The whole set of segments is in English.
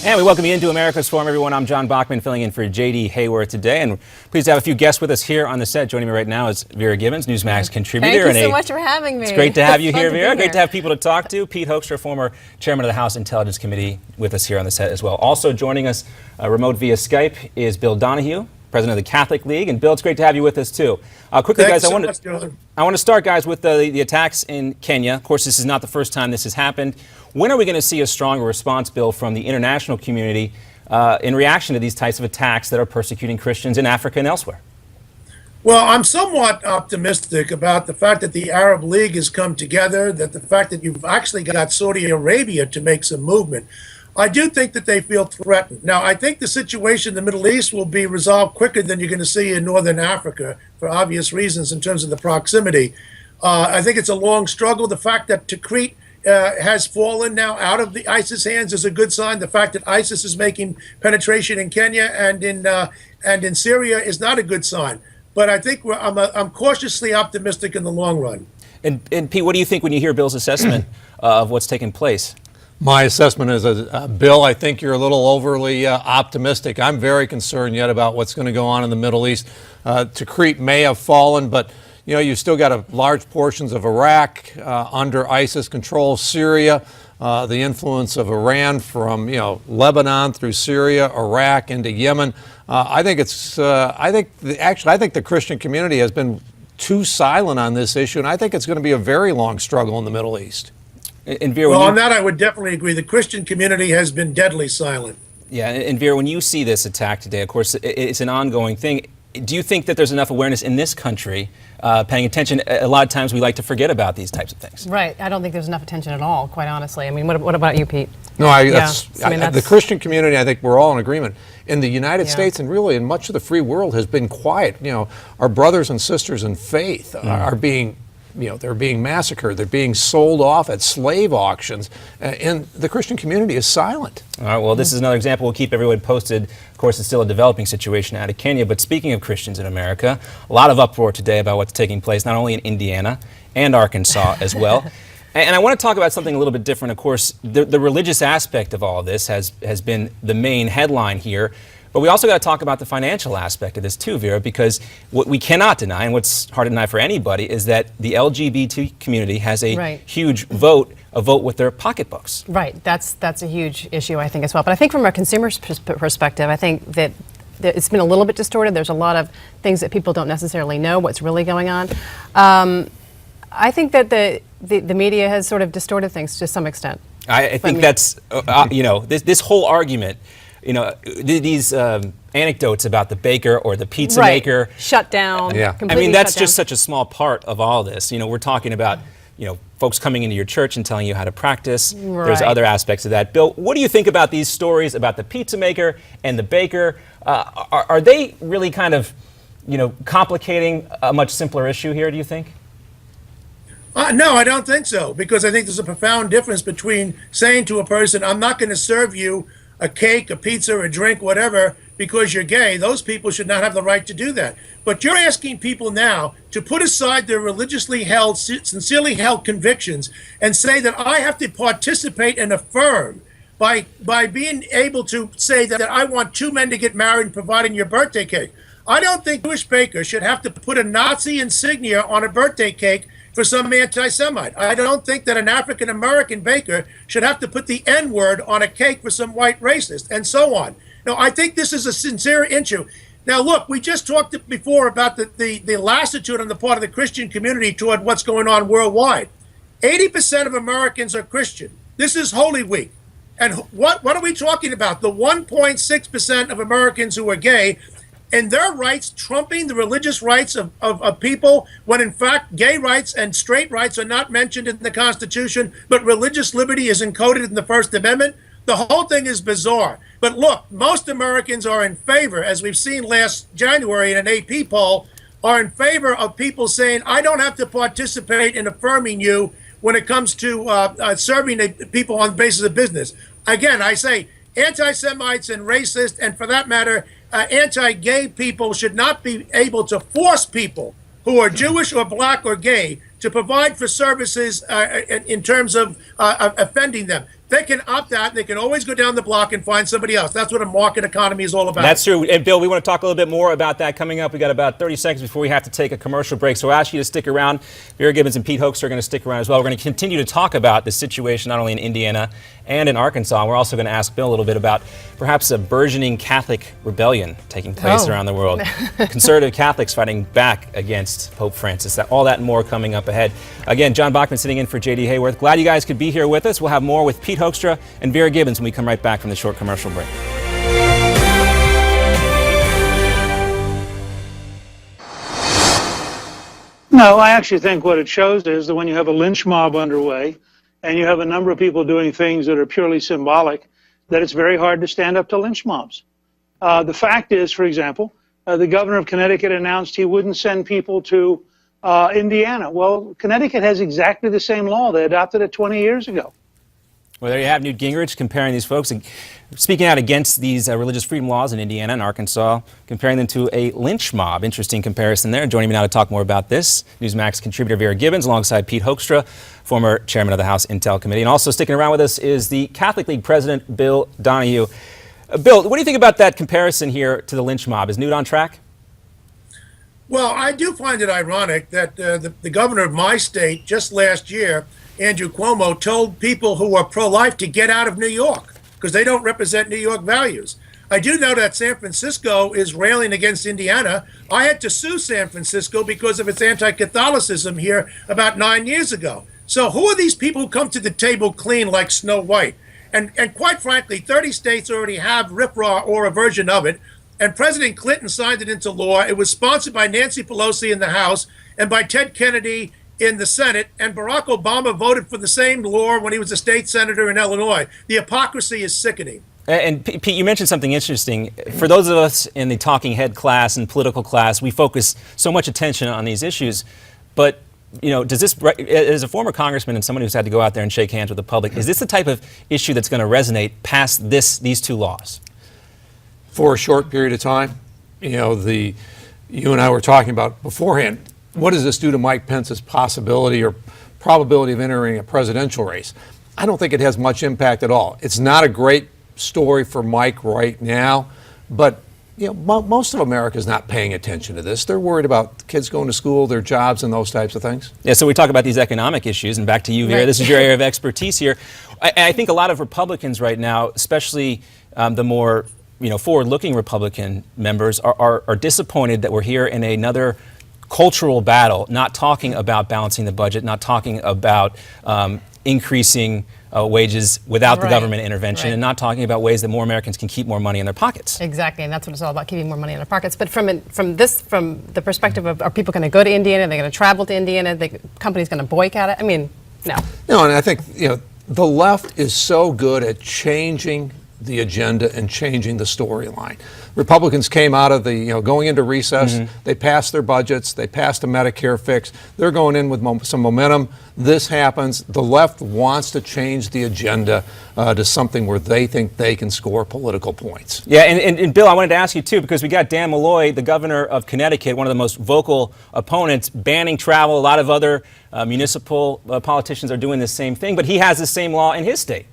And we welcome you into America's Forum, everyone. I'm John Bachman, filling in for J.D. Hayworth today. And we're pleased to have a few guests with us here on the set. Joining me right now is Vera Gibbons, Newsmax contributor. Thank you so much for having me. It's great to have you here, Vera. Here. Great to have people to talk to. Pete Hoekstra, former chairman of the House Intelligence Committee, with us here on the set as well. Also joining us remote via Skype is Bill Donohue, president of the Catholic League. And Bill, it's great to have you with us too. Quickly, guys, I want to start, guys, with the attacks in Kenya. Of course, this is not the first time this has happened. When are we going to see a stronger response, Bill, from the international community in reaction to these types of attacks that are persecuting Christians in Africa and elsewhere? Well, I'm somewhat optimistic about the fact that the Arab League has come together, that the fact that you've actually got Saudi Arabia to make some movement. I do think that they feel threatened. Now, I think the situation in the Middle East will be resolved quicker than you're going to see in Northern Africa for obvious reasons in terms of the proximity. I think it's a long struggle. The fact that Tikrit has fallen now out of the ISIS hands is a good sign. The fact that ISIS is making penetration in Kenya and in Syria is not a good sign. But I think I'm cautiously optimistic in the long run. And Pete, what do you think when you hear Bill's assessment of what's taking place? My assessment is, Bill, I think you're a little overly optimistic. I'm very concerned yet about what's going to go on in the Middle East. Tikrit may have fallen, but you've still got large portions of Iraq under ISIS control, Syria, the influence of Iran from Lebanon through Syria, Iraq into Yemen. I think the Christian community has been too silent on this issue, and I think it's going to be a very long struggle in the Middle East. And Vera, well, on that I would definitely agree. The Christian community has been deadly silent. Yeah, and Vera, when you see this attack today, of course, it's an ongoing thing. Do you think that there's enough awareness in this country paying attention? A lot of times we like to forget about these types of things. Right. I don't think there's enough attention at all, quite honestly. I mean, what about you, Pete? No, the Christian community, I think we're all in agreement. In the United States and really in much of the free world has been quiet. Our brothers and sisters in faith are being they're being massacred. They're being sold off at slave auctions, and the Christian community is silent. All right, well, this is another example. We'll keep everyone posted. Of course, it's still a developing situation out of Kenya, but speaking of Christians in America, a lot of uproar today about what's taking place, not only in Indiana and Arkansas as well. And I want to talk about something a little bit different. Of course, the religious aspect of all of this has been the main headline here. But we also got to talk about the financial aspect of this too, Vera, because what we cannot deny, and what's hard to deny for anybody, is that the LGBT community has a huge vote with their pocketbooks. Right. That's a huge issue, I think, as well. But I think from a consumer's perspective, I think that it's been a little bit distorted. There's a lot of things that people don't necessarily know what's really going on. I think that the media has sort of distorted things to some extent. I think that's, this whole argument, these anecdotes about the baker or the pizza maker. Shut down. Yeah. I mean, that's just such a small part of all this. We're talking about, folks coming into your church and telling you how to practice. Right. There's other aspects of that. Bill, what do you think about these stories about the pizza maker and the baker? Are they really kind of, complicating a much simpler issue here, do you think? No, I don't think so, because I think there's a profound difference between saying to a person, I'm not going to serve you a cake, a pizza, a drink, whatever, because you're gay. Those people should not have the right to do that. But you're asking people now to put aside their religiously held, sincerely held convictions and say that I have to participate and affirm by being able to say that I want two men to get married and providing your birthday cake. I don't think Jewish bakers should have to put a Nazi insignia on a birthday cake for some anti-Semite. I don't think that an African-American baker should have to put the N-word on a cake for some white racist, and so on. No, I think this is a sincere issue. Now, look, we just talked before about the lassitude on the part of the Christian community toward what's going on worldwide. 80% of Americans are Christian. This is Holy Week. And what are we talking about? The 1.6% of Americans who are gay, and their rights trumping the religious rights of people, when in fact gay rights and straight rights are not mentioned in the Constitution, but religious liberty is encoded in the First Amendment. The whole thing is bizarre. But look, most Americans are in favor, as we've seen last January in an AP poll, are in favor of people saying, I don't have to participate in affirming you when it comes to serving people on the basis of business. Again, I say anti-Semites and racists, and for that matter, anti-gay people should not be able to force people who are Jewish or black or gay to provide for services in terms of offending them. they can opt out. They can always go down the block and find somebody else. That's what a market economy is all about. That's true. And Bill, we want to talk a little bit more about that coming up. We got about 30 seconds before we have to take a commercial break. So I'll ask you to stick around. Vera Gibbons and Pete Hoekstra are going to stick around as well. We're going to continue to talk about the situation not only in Indiana and in Arkansas. We're also going to ask Bill a little bit about perhaps a burgeoning Catholic rebellion taking place around the world. Conservative Catholics fighting back against Pope Francis. All that and more coming up ahead. Again, John Bachman sitting in for J.D. Hayworth. Glad you guys could be here with us. We'll have more with Pete Hoekstra and Vera Gibbons when we come right back from the short commercial break. No, I actually think what it shows is that when you have a lynch mob underway and you have a number of people doing things that are purely symbolic, that it's very hard to stand up to lynch mobs. The fact is, for example, the governor of Connecticut announced he wouldn't send people to Indiana. Well, Connecticut has exactly the same law. They adopted it 20 years ago. Well, there you have Newt Gingrich comparing these folks and speaking out against these religious freedom laws in Indiana and Arkansas, comparing them to a lynch mob. Interesting comparison there. Joining me now to talk more about this, Newsmax contributor Vera Gibbons alongside Pete Hoekstra, former chairman of the House Intel Committee. And also sticking around with us is the Catholic League president, Bill Donohue. Bill, what do you think about that comparison here to the lynch mob? Is Newt on track? Well, I do find it ironic that the governor of my state just last year, Andrew Cuomo, told people who are pro-life to get out of New York because they don't represent New York values. I do know that San Francisco is railing against Indiana. I had to sue San Francisco because of its anti-Catholicism here about 9 years ago. So who are these people who come to the table clean like Snow White? And quite frankly, 30 states already have RFRA or a version of it. And President Clinton signed it into law. It was sponsored by Nancy Pelosi in the House and by Ted Kennedy in the Senate. And Barack Obama voted for the same law when he was a state senator in Illinois. The hypocrisy is sickening. And Pete, you mentioned something interesting. For those of us in the talking head class and political class, we focus so much attention on these issues. But, you know, does this, as a former congressman and someone who's had to go out there and shake hands with the public, is this the type of issue that's going to resonate past these two laws? For a short period of time, you know, you and I were talking about beforehand, what does this do to Mike Pence's possibility or probability of entering a presidential race? I don't think it has much impact at all. It's not a great story for Mike right now, but you know, most of America is not paying attention to this. They're worried about kids going to school, their jobs, and those types of things. Yeah, so we talk about these economic issues, and back to you, Vera. Right. This is your area of expertise here. I think a lot of Republicans right now, especially the more forward-looking Republican members, are disappointed that we're here in another cultural battle, not talking about balancing the budget, not talking about increasing wages without the government intervention, and not talking about ways that more Americans can keep more money in their pockets. Exactly, and that's what it's all about, keeping more money in their pockets. But from the perspective of, are people going to go to Indiana? Are they going to travel to Indiana? The company's going to boycott it? I mean, no. No, and I think the left is so good at changing the agenda and changing the storyline. Republicans came out of the, going into recess, they passed their budgets, they passed a Medicare fix, they're going in with some momentum. This happens. The left wants to change the agenda to something where they think they can score political points. Yeah, and Bill, I wanted to ask you too, because we got Dan Malloy, the governor of Connecticut, one of the most vocal opponents, banning travel. A lot of other municipal politicians are doing the same thing, but he has the same law in his state.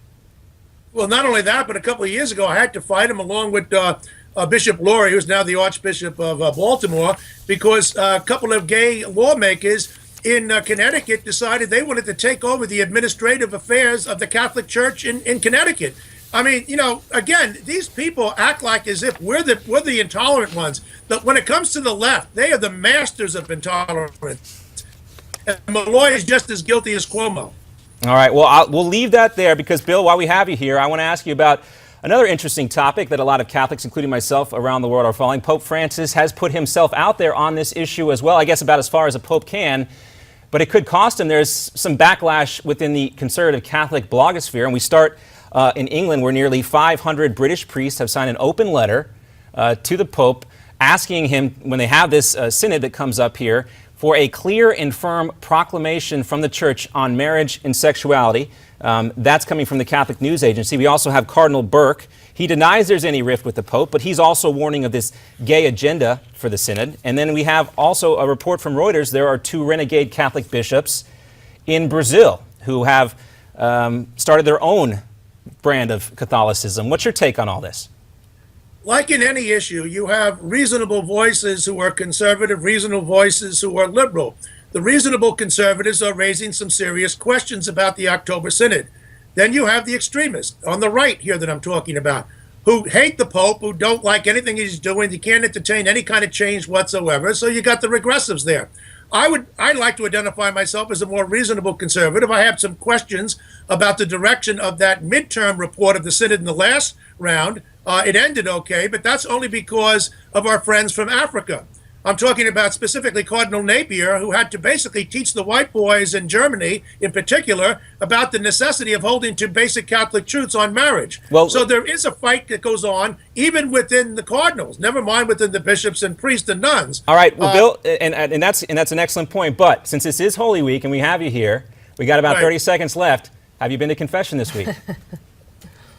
Well, not only that, but a couple of years ago, I had to fight him along with Bishop Laurie, who's now the Archbishop of Baltimore, because a couple of gay lawmakers in Connecticut decided they wanted to take over the administrative affairs of the Catholic Church in Connecticut. I mean, again, these people act like as if we're the intolerant ones. But when it comes to the left, they are the masters of intolerance. And Malloy is just as guilty as Cuomo. All right, well, we'll leave that there because, Bill, while we have you here, I want to ask you about another interesting topic that a lot of Catholics, including myself, around the world are following. Pope Francis has put himself out there on this issue as well, I guess about as far as a pope can, but it could cost him. There's some backlash within the conservative Catholic blogosphere, and we start in England, where nearly 500 British priests have signed an open letter to the Pope asking him, when they have this synod that comes up here, for a clear and firm proclamation from the Church on marriage and sexuality. That's coming from the Catholic News Agency. We also have Cardinal Burke. He denies there's any rift with the Pope, but he's also warning of this gay agenda for the synod. And then we have also a report from Reuters. There are 2 renegade Catholic bishops in Brazil who have started their own brand of Catholicism. What's your take on all this? Like in any issue, you have reasonable voices who are conservative, reasonable voices who are liberal. The reasonable conservatives are raising some serious questions about the October Synod. Then you have the extremists on the right here that I'm talking about, who hate the Pope, who don't like anything he's doing. They can't entertain any kind of change whatsoever. So you got the regressives there. I'd like to identify myself as a more reasonable conservative. I have some questions about the direction of that midterm report of the Synod in the last round. It ended okay, but that's only because of our friends from Africa. I'm talking about specifically Cardinal Napier, who had to basically teach the white boys in Germany, in particular, about the necessity of holding to basic Catholic truths on marriage. Well, so there is a fight that goes on, even within the cardinals, never mind within the bishops and priests and nuns. All right, well, Bill, and that's an excellent point, but since this is Holy Week and we have you here, we got about 30 seconds left. Have you been to confession this week?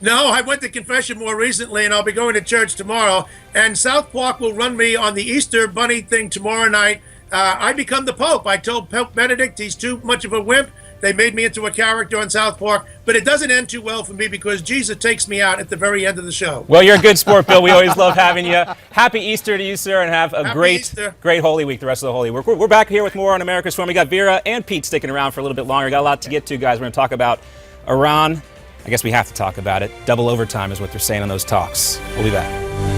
No, I went to confession more recently, and I'll be going to church tomorrow. And South Park will run me on the Easter Bunny thing tomorrow night. I become the Pope. I told Pope Benedict he's too much of a wimp. They made me into a character on South Park. But it doesn't end too well for me because Jesus takes me out at the very end of the show. Well, you're a good sport, Bill. We always love having you. Happy Easter to you, sir, and have a great Holy Week, the rest of the Holy Week. We're back here with more on America's Forum. We got Vera and Pete sticking around for a little bit longer. Got a lot to get to, guys. We're going to talk about Iran. I guess we have to talk about it. Double overtime is what they're saying on those talks. We'll be back.